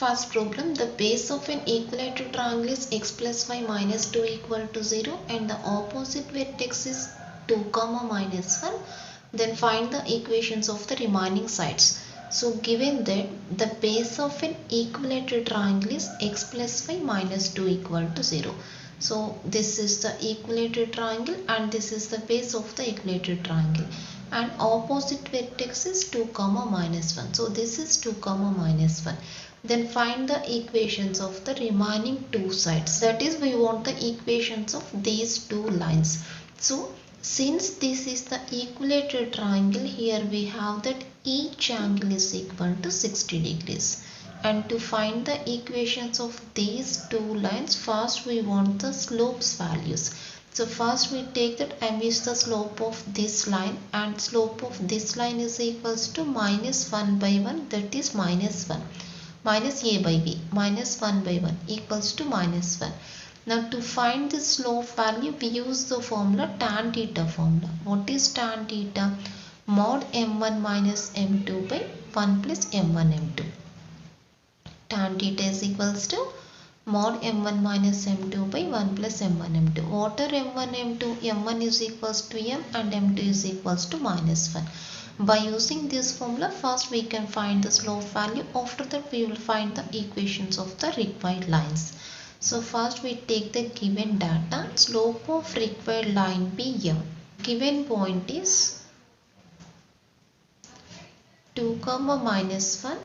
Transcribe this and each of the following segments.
First problem, the base of an equilateral triangle is x plus y minus 2 equal to 0 and the opposite vertex is 2 comma minus 1. Then find the equations of the remaining sides. So given that the base of an equilateral triangle is x plus y minus 2 equal to 0. So this is the equilateral triangle and this is the base of the equilateral triangle. And opposite vertex is 2 comma minus 1. So this is 2 comma minus 1. Then find the equations of the remaining two sides. That is, we want the equations of these two lines. So since this is the equilateral triangle, here we have that each angle is equal to 60 degrees. And to find the equations of these two lines, first we want the slopes values. So first we take that m is the slope of this line and slope of this line is equals to minus 1 by 1, that is minus 1. Minus a by b, minus 1 by 1 equals to minus 1. Now to find the slope value, we use the formula tan theta formula. What is tan theta? Mod m1 minus m2 by 1 plus m1 m2. Tan theta is equals to mod m1 minus m2 by 1 plus m1 m2. What are m1 m2? m1 is equals to m and m2 is equals to minus 1. By using this formula, first we can find the slope value. After that we will find the equations of the required lines. So first we take the given data. Slope of required line be m. Given point is 2 comma minus 1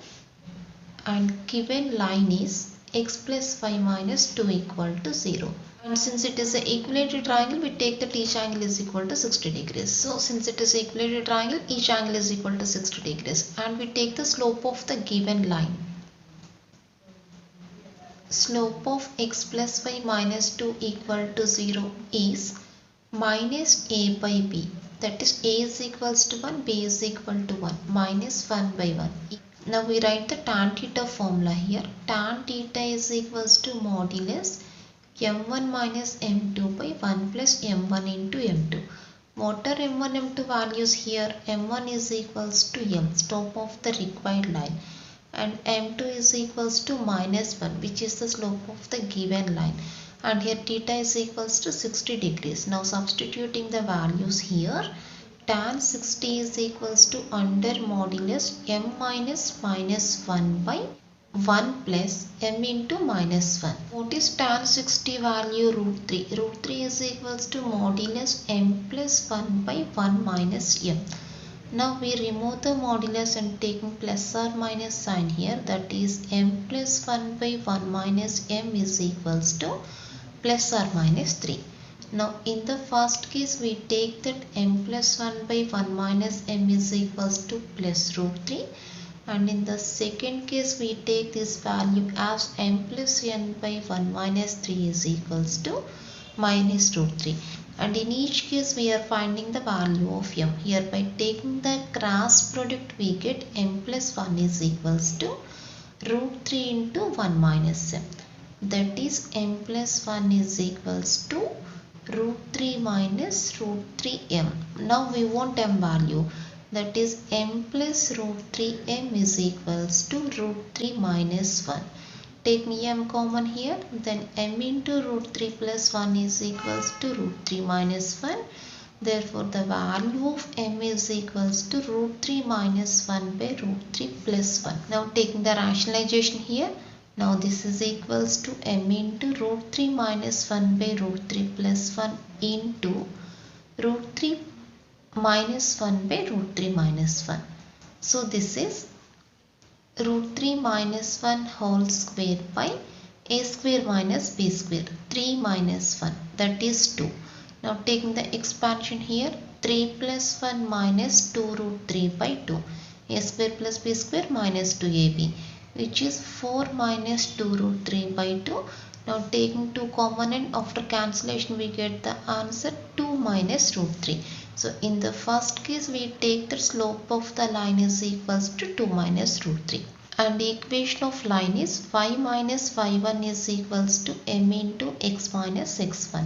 and given line is x plus y minus 2 equal to 0. And since it is an equilateral triangle, we take that each angle is equal to 60 degrees. So since it is an equilateral triangle, each angle is equal to 60 degrees. And we take the slope of the given line. Slope of x plus y minus 2 equal to 0 is minus a by b. That is, a is equals to 1, b is equal to 1, minus 1 by 1. Now we write the tan theta formula here. Tan theta is equals to modulus m1 minus m2 by 1 plus m1 into m2. What are m1 m2 values here? m1 is equals to m, slope of the required line, and m2 is equals to minus 1, which is the slope of the given line, and here theta is equals to 60 degrees. Now substituting the values here, tan 60 is equals to under modulus m minus minus 1 by 1 plus m into minus 1. What is tan 60 value? Root 3. Root 3 is equals to modulus m plus 1 by 1 minus m. Now we remove the modulus and taking plus or minus sign here, that is m plus 1 by 1 minus m is equals to plus or minus 3. Now in the first case we take that m plus 1 by 1 minus m is equals to plus root 3. And in the second case we take this value as m plus n by 1 minus 3 is equals to minus root 3. And in each case we are finding the value of m. Here by taking the cross product we get m plus 1 is equals to root 3 into 1 minus m. That is m plus 1 is equals to root 3 minus root 3m. Now we want m value. That is m plus root 3m is equals to root 3 minus 1. Take m common here, then m into root 3 plus 1 is equals to root 3 minus 1. Therefore the value of m is equals to root 3 minus 1 by root 3 plus 1. Now taking the rationalization here, now this is equals to m into root 3 minus 1 by root 3 plus 1 into root 3 minus 1 by root 3 minus 1. So this is root 3 minus 1 whole square by a square minus b square, 3 minus 1, that is 2. Now taking the expansion here, 3 plus 1 minus 2 root 3 by 2, a square plus b square minus 2ab, which is 4 minus 2 root 3 by 2. Now taking 2 common and after cancellation we get the answer 2 minus root 3. So in the first case we take the slope of the line is equals to 2 minus root 3. And the equation of line is y minus y1 is equals to m into x minus x1.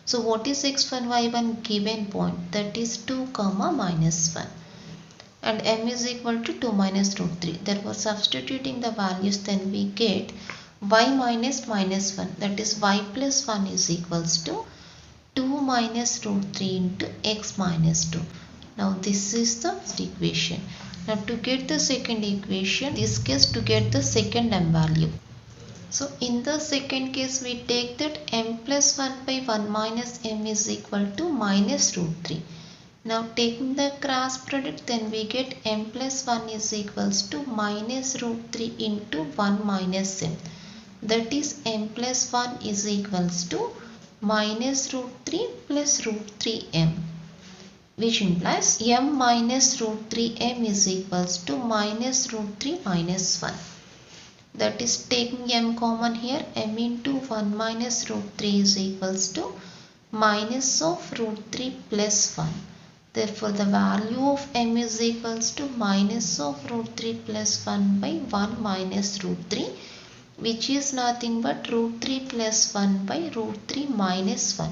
So what is x1 y1? Given point, that is 2 comma minus 1. and m is equal to 2 minus root 3. Therefore substituting the values, then we get y minus minus 1, that is y plus 1 is equals to 2 minus root 3 into x minus 2. Now this is the first equation. Now to get the second equation, in this case to get the second m value. So in the second case we take that m plus 1 by 1 minus m is equal to minus root 3. Now taking the cross product, then we get m plus 1 is equals to minus root 3 into 1 minus m. That is m plus 1 is equals to minus root 3 plus root 3m, which implies m minus root 3m is equals to minus root 3 minus 1. That is taking m common here, m into 1 minus root 3 is equals to minus of root 3 plus 1. Therefore the value of m is equals to minus of root 3 plus 1 by 1 minus root 3, which is nothing but root 3 plus 1 by root 3 minus 1.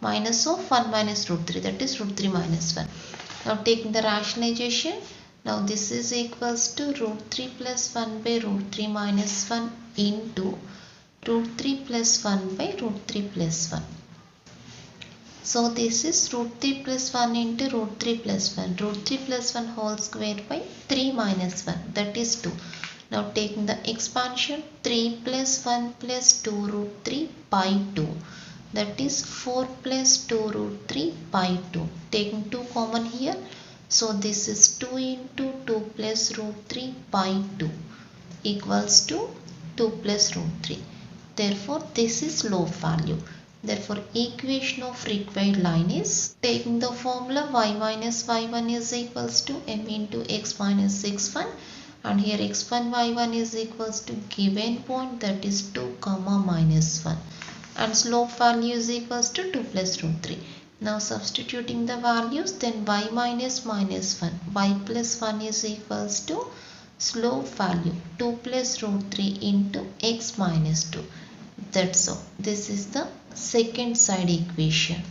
Minus of 1 minus root 3, that is root 3 minus 1. Now taking the rationalization, now this is equals to root 3 plus 1 by root 3 minus 1 into root 3 plus 1 by root 3 plus 1. So this is root 3 plus 1 into root 3 plus 1. Root 3 plus 1 whole square by 3 minus 1, that is 2. Now taking the expansion, 3 plus 1 plus 2 root 3 by 2. That is 4 plus 2 root 3 by 2. Taking 2 common here. So this is 2 into 2 plus root 3 by 2 equals to 2 plus root 3. Therefore this is lobe value. Therefore equation of required line is, taking the formula y minus y1 is equals to m into x minus x1, and here x1 y1 is equals to given point, that is 2 comma minus 1, and slope value is equals to 2 plus root 3. Now substituting the values, then y minus minus 1, y plus 1 is equals to slope value 2 plus root 3 into x minus 2. That's all. This is the second side equation.